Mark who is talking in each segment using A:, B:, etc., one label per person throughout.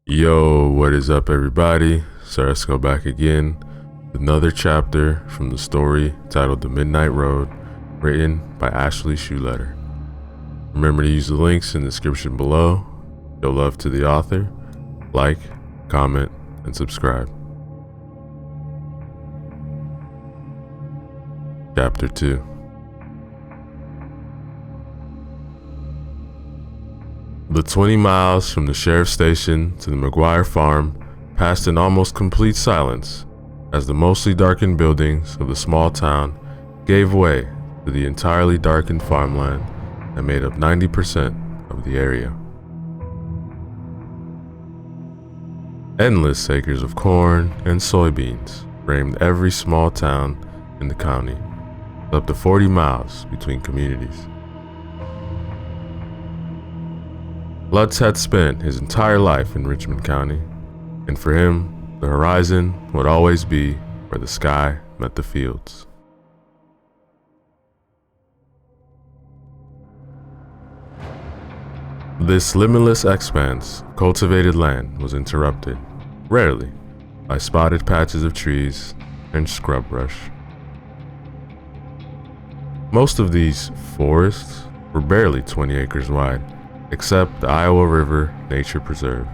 A: Yo, what is up, everybody? Sarasco back again with another chapter from the story titled The Midnight Road, written by Ashley Schuletter. Remember to use the links in the description below. Show love to the author, like, comment, and subscribe. Chapter 2. The 20 miles from the sheriff's station to the McGuire farm passed in almost complete silence as the mostly darkened buildings of the small town gave way to the entirely darkened farmland that made up 90% of the area. Endless acres of corn and soybeans framed every small town in the county, up to 40 miles between communities. Lutz had spent his entire life in Richmond County, and for him, the horizon would always be where the sky met the fields. This limitless expanse of cultivated land was interrupted, rarely, by spotted patches of trees and scrub brush. Most of these forests were barely 20 acres wide, except the Iowa River Nature Preserve,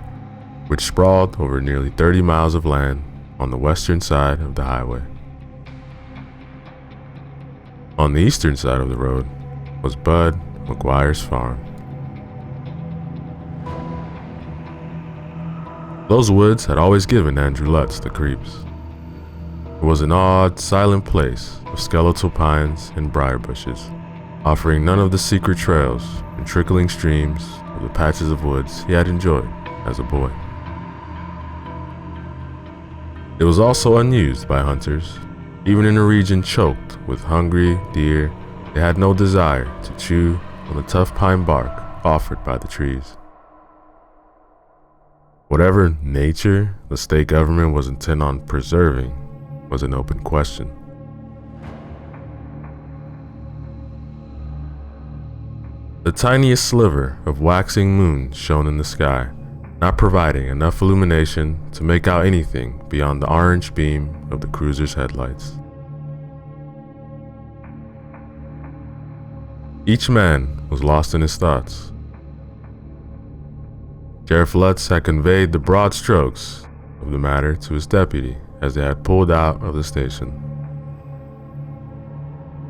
A: which sprawled over nearly 30 miles of land on the western side of the highway. On the eastern side of the road was Bud McGuire's farm. Those woods had always given Andrew Lutz the creeps. It was an odd, silent place of skeletal pines and briar bushes, offering none of the secret trails and trickling streams of the patches of woods he had enjoyed as a boy. It was also unused by hunters. Even in a region choked with hungry deer, they had no desire to chew on the tough pine bark offered by the trees. Whatever nature the state government was intent on preserving was an open question. The tiniest sliver of waxing moon shone in the sky, not providing enough illumination to make out anything beyond the orange beam of the cruiser's headlights. Each man was lost in his thoughts. Sheriff Lutz had conveyed the broad strokes of the matter to his deputy as they had pulled out of the station.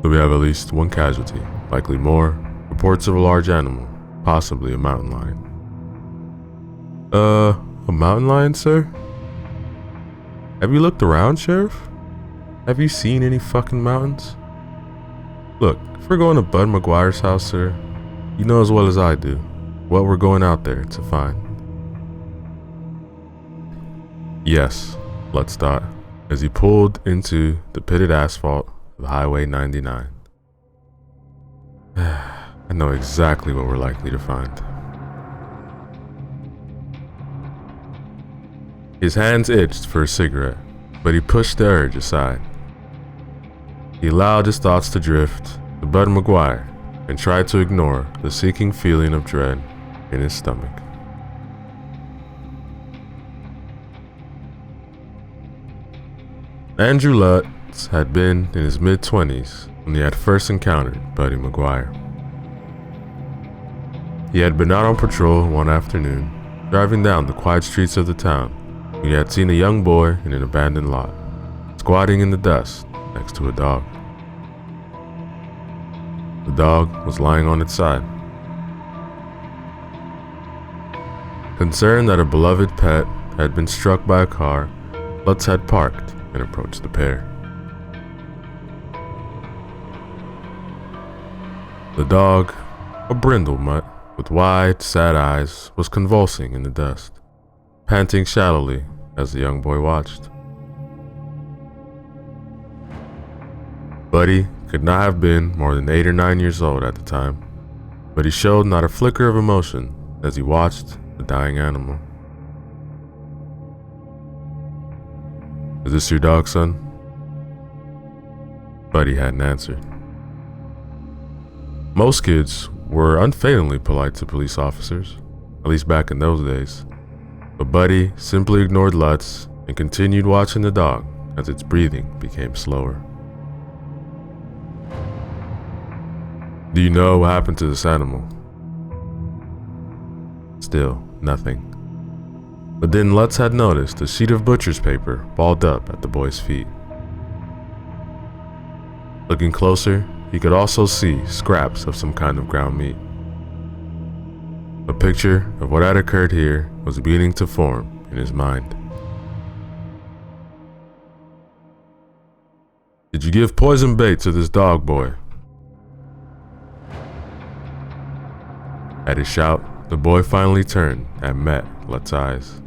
A: We have at least one casualty, likely more. Reports of a large animal, possibly a mountain lion. A mountain lion, sir? Have you looked around, Sheriff? Have you seen any fucking mountains? Look, if we're going to Bud McGuire's house, sir, you know as well as I do what we're going out there to find. Yes, Lutz thought, as he pulled into the pitted asphalt of Highway 99. I know exactly what we're likely to find. His hands itched for a cigarette, but he pushed the urge aside. He allowed his thoughts to drift to Bud McGuire and tried to ignore the seeking feeling of dread in his stomach. Andrew Lutz had been in his mid-20s when he had first encountered Buddy McGuire. He had been out on patrol one afternoon, driving down the quiet streets of the town, when he had seen a young boy in an abandoned lot, squatting in the dust next to a dog. The dog was lying on its side. Concerned that a beloved pet had been struck by a car, Lutz had parked and approached the pair. The dog, a brindle mutt with wide, sad eyes, was convulsing in the dust, panting shallowly as the young boy watched. Buddy could not have been more than 8 or 9 years old at the time, but he showed not a flicker of emotion as he watched the dying animal. Is this your dog, son? Buddy hadn't answered. Most kids were unfailingly polite to police officers, at least back in those days. But Buddy simply ignored Lutz and continued watching the dog as its breathing became slower. Do you know what happened to this animal? Still, nothing. But then Lutz had noticed a sheet of butcher's paper balled up at the boy's feet. Looking closer, he could also see scraps of some kind of ground meat. A picture of what had occurred here was beginning to form in his mind. Did you give poison bait to this dog, boy? At his shout, the boy finally turned and met Lutz's eyes.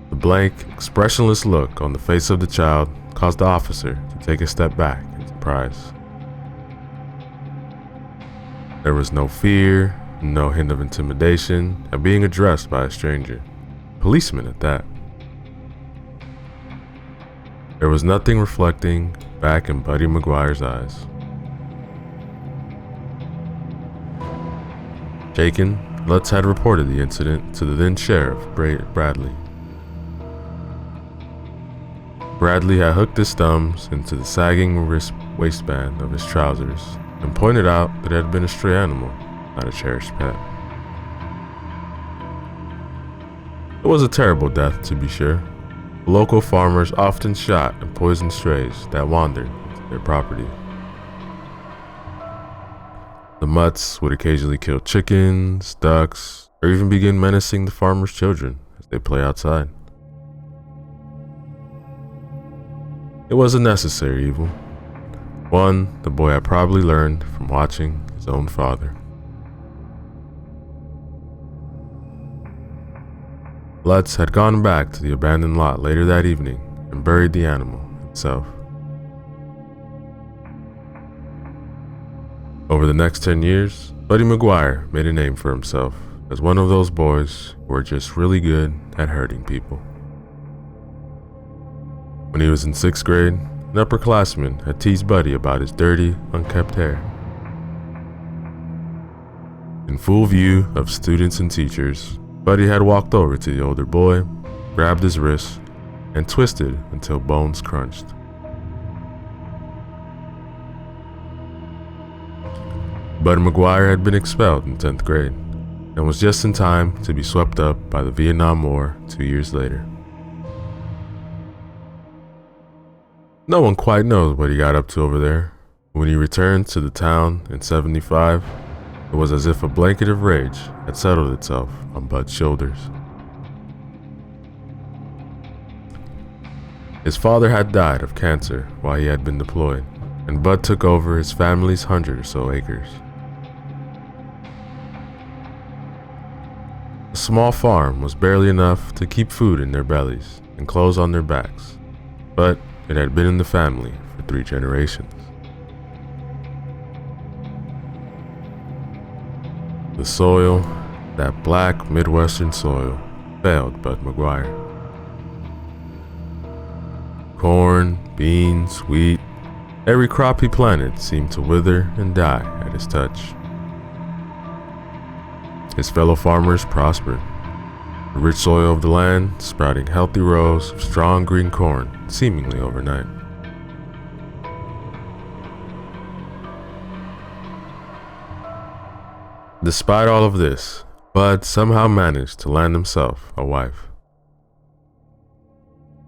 A: The blank, expressionless look on the face of the child caused the officer to take a step back in surprise. There was no fear, no hint of intimidation at being addressed by a stranger, a policeman at that. There was nothing reflecting back in Buddy McGuire's eyes. Shaken, Lutz had reported the incident to the then sheriff, Bradley. Bradley had hooked his thumbs into the sagging waistband of his trousers and pointed out that it had been a stray animal, not a cherished pet. It was a terrible death, to be sure. Local farmers often shot and poisoned strays that wandered into their property. The mutts would occasionally kill chickens, ducks, or even begin menacing the farmers' children as they play outside. It was a necessary evil, one the boy had probably learned from watching his own father. Lutz had gone back to the abandoned lot later that evening and buried the animal himself. Over the next 10 years, Buddy McGuire made a name for himself as one of those boys who were just really good at hurting people. When he was in 6th grade, an upperclassman had teased Buddy about his dirty, unkempt hair. In full view of students and teachers, Buddy had walked over to the older boy, grabbed his wrist, and twisted until bones crunched. Bud McGuire had been expelled in 10th grade and was just in time to be swept up by the Vietnam War 2 years later. No one quite knows what he got up to over there. When he returned to the town in '75, it was as if a blanket of rage had settled itself on Bud's shoulders. His father had died of cancer while he had been deployed, and Bud took over his family's 100 or so acres. The small farm was barely enough to keep food in their bellies and clothes on their backs, but it had been in the family for 3 generations. The soil, that black Midwestern soil, failed Bud McGuire. Corn, beans, wheat, every crop he planted seemed to wither and die at his touch. His fellow farmers prospered, the rich soil of the land sprouting healthy rows of strong green corn seemingly overnight. Despite all of this, Bud somehow managed to land himself a wife.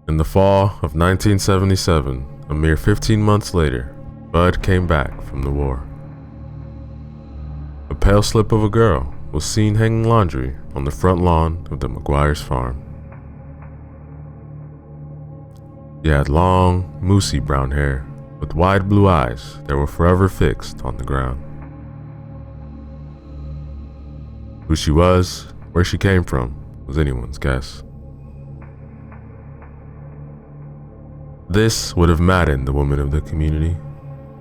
A: In the fall of 1977, a mere 15 months later, Bud came back from the war. A pale slip of a girl was seen hanging laundry on the front lawn of the McGuire's farm. She had long, moosey brown hair with wide blue eyes that were forever fixed on the ground. Who she was, where she came from, was anyone's guess. This would have maddened the women of the community,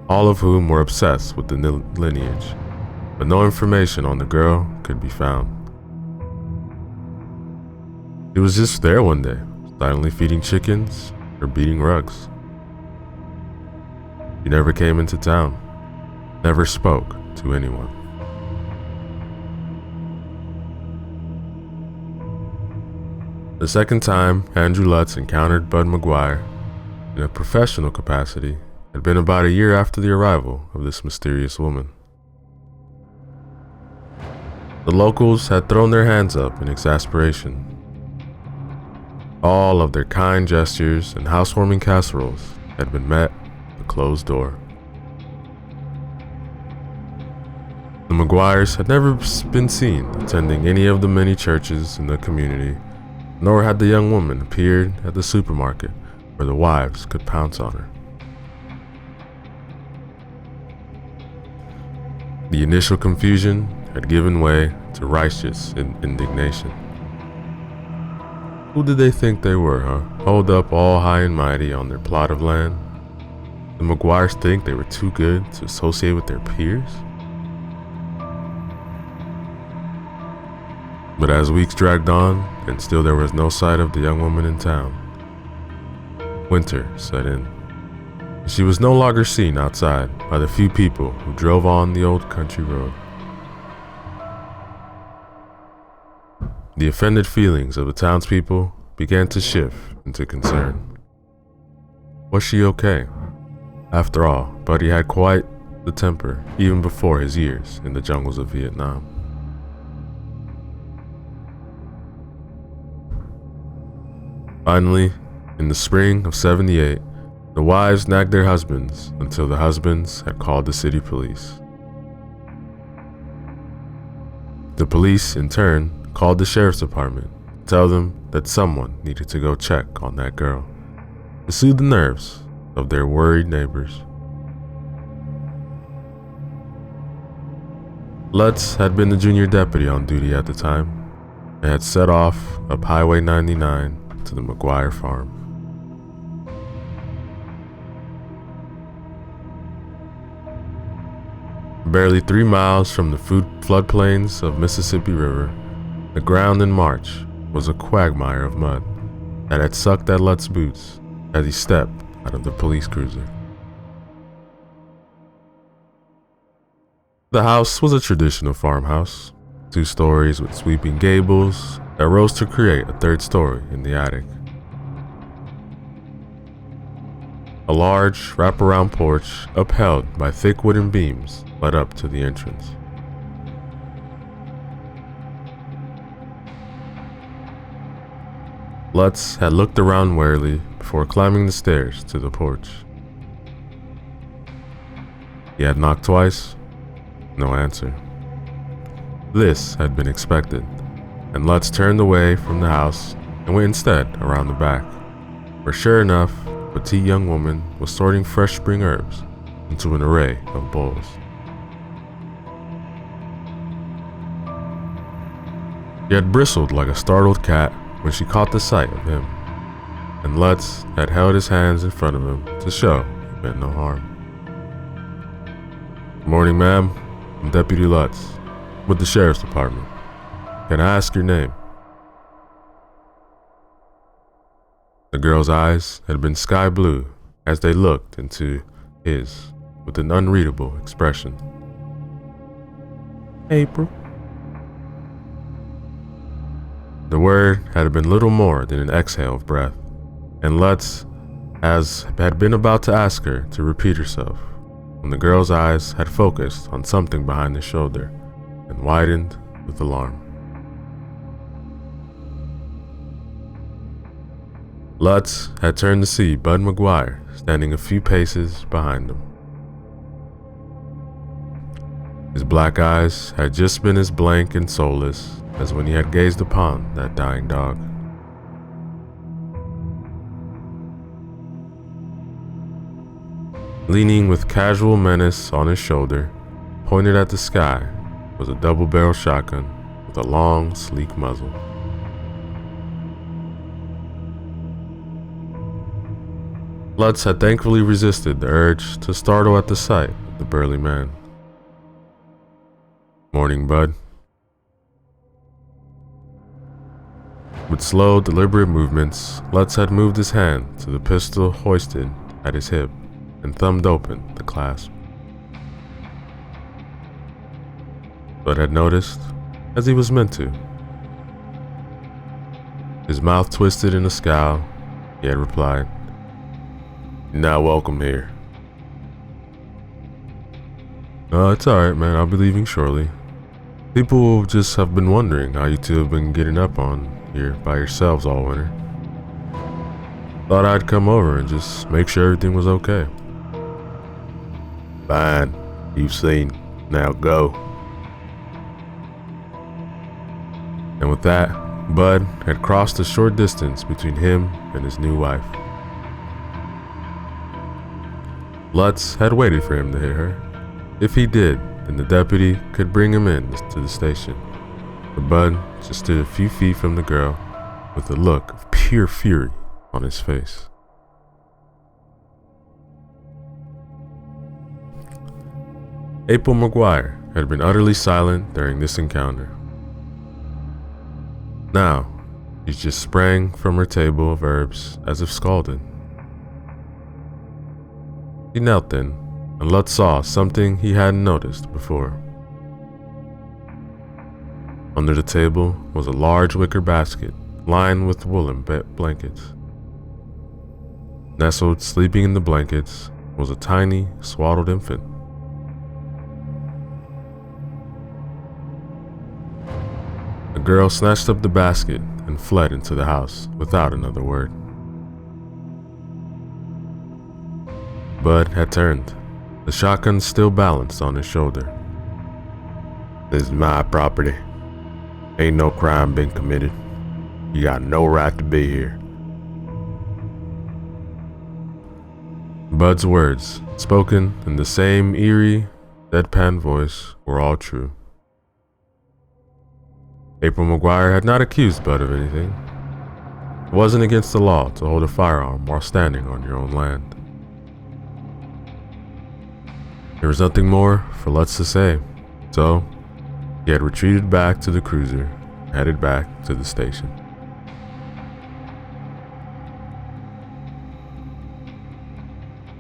A: all of whom were obsessed with the lineage, but no information on the girl could be found. She was just there one day, silently feeding chickens or beating rugs. She never came into town, never spoke to anyone. The second time Andrew Lutz encountered Bud McGuire in a professional capacity had been about a year after the arrival of this mysterious woman. The locals had thrown their hands up in exasperation. All of their kind gestures and housewarming casseroles had been met with a closed door. The McGuires had never been seen attending any of the many churches in the community, nor had the young woman appeared at the supermarket where the wives could pounce on her. The initial confusion had given way to righteous indignation. Who did they think they were, huh? Holed up all high and mighty on their plot of land? The McGuires think they were too good to associate with their peers? But as weeks dragged on, and still there was no sight of the young woman in town, winter set in. She was no longer seen outside by the few people who drove on the old country road. The offended feelings of the townspeople began to shift into concern. Was she okay? After all, Buddy had quite the temper even before his years in the jungles of Vietnam. Finally, in the spring of '78, the wives nagged their husbands until the husbands had called the city police. The police, in turn, called the sheriff's department to tell them that someone needed to go check on that girl, to soothe the nerves of their worried neighbors. Lutz had been the junior deputy on duty at the time and had set off up Highway 99 to the McGuire farm. Barely 3 miles from the floodplains of Mississippi River, the ground in March was a quagmire of mud that had sucked at Lutz's boots as he stepped out of the police cruiser. The house was a traditional farmhouse, 2 stories with sweeping gables that rose to create a 3rd story in the attic. A large wraparound porch upheld by thick wooden beams led up to the entrance. Lutz had looked around warily before climbing the stairs to the porch. He had knocked twice, no answer. This had been expected, and Lutz turned away from the house and went instead around the back, where sure enough, a petite young woman was sorting fresh spring herbs into an array of bowls. She had bristled like a startled cat when she caught the sight of him, and Lutz had held his hands in front of him to show he meant no harm. "Good morning, ma'am. I'm Deputy Lutz, with the Sheriff's Department. Can I ask your name?" The girl's eyes had been sky blue as they looked into his with an unreadable expression. "April." The word had been little more than an exhale of breath, and Lutz had been about to ask her to repeat herself when the girl's eyes had focused on something behind his shoulder and widened with alarm. Lutz had turned to see Bud McGuire standing a few paces behind him. His black eyes had just been as blank and soulless as when he had gazed upon that dying dog. Leaning with casual menace on his shoulder, pointed at the sky, was a double-barrel shotgun with a long, sleek muzzle. Lutz had thankfully resisted the urge to startle at the sight of the burly man. "Morning, Bud." With slow, deliberate movements, Lutz had moved his hand to the pistol hoisted at his hip and thumbed open the clasp. Bud had noticed, as he was meant to. His mouth twisted in a scowl, he had replied, "You're not welcome here." It's alright, man. I'll be leaving shortly. People just have been wondering how you two have been getting up on here by yourselves all winter. Thought I'd come over and just make sure everything was okay." "Fine. You've seen. Now go." And with that, Bud had crossed a short distance between him and his new wife. Lutz had waited for him to hit her. If he did, then the deputy could bring him in to the station. But Bud just stood a few feet from the girl with a look of pure fury on his face. April McGuire had been utterly silent during this encounter. Now, she just sprang from her table of herbs as if scalded. He knelt then, and Lutz saw something he hadn't noticed before. Under the table was a large wicker basket lined with woolen blankets. Nestled, sleeping in the blankets, was a tiny, swaddled infant. The girl snatched up the basket and fled into the house without another word. Bud had turned, the shotgun still balanced on his shoulder. "This is my property. Ain't no crime been committed. You got no right to be here." Bud's words, spoken in the same eerie, deadpan voice, were all true. April McGuire had not accused Bud of anything. It wasn't against the law to hold a firearm while standing on your own land. There was nothing more for Lutz to say, so he had retreated back to the cruiser, headed back to the station.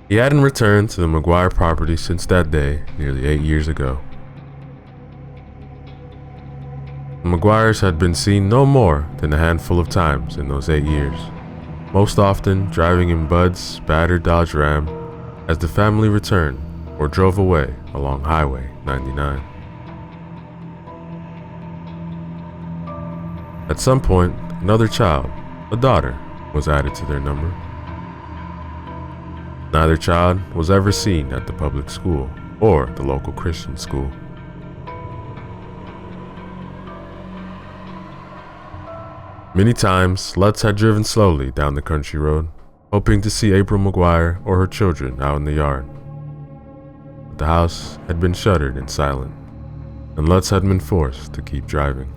A: He hadn't returned to the McGuire property since that day, nearly 8 years ago. The McGuires had been seen no more than a handful of times in those 8 years, most often driving in Bud's battered Dodge Ram as the family returned or drove away along Highway 99. At some point, another child, a daughter, was added to their number. Neither child was ever seen at the public school or the local Christian school. Many times, Lutz had driven slowly down the country road, hoping to see April McGuire or her children out in the yard. But the house had been shuttered and silent, and Lutz had been forced to keep driving.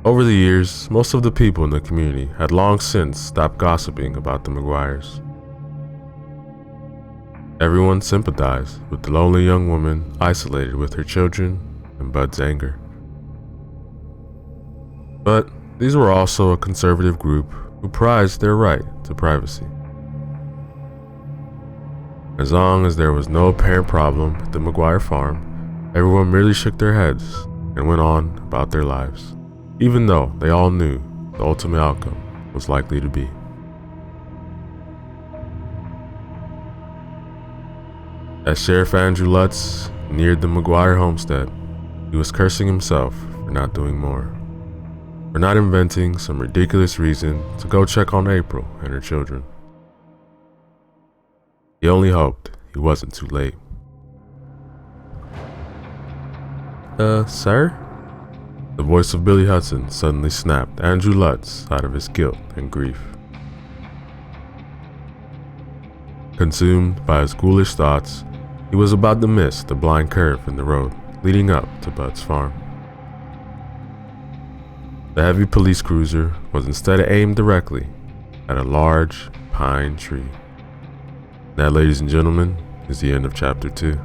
A: Over the years, most of the people in the community had long since stopped gossiping about the McGuires. Everyone sympathized with the lonely young woman isolated with her children and Bud's anger. But these were also a conservative group who prized their right to privacy. As long as there was no apparent problem at the McGuire farm, everyone merely shook their heads and went on about their lives, even though they all knew the ultimate outcome was likely to be. As Sheriff Andrew Lutz neared the McGuire homestead, he was cursing himself for not doing more, for not inventing some ridiculous reason to go check on April and her children. He only hoped he wasn't too late. Sir?" The voice of Billy Hudson suddenly snapped Andrew Lutz out of his guilt and grief. Consumed by his ghoulish thoughts, he was about to miss the blind curve in the road leading up to Bud's farm. The heavy police cruiser was instead aimed directly at a large pine tree. That, ladies and gentlemen, is the end of chapter 2.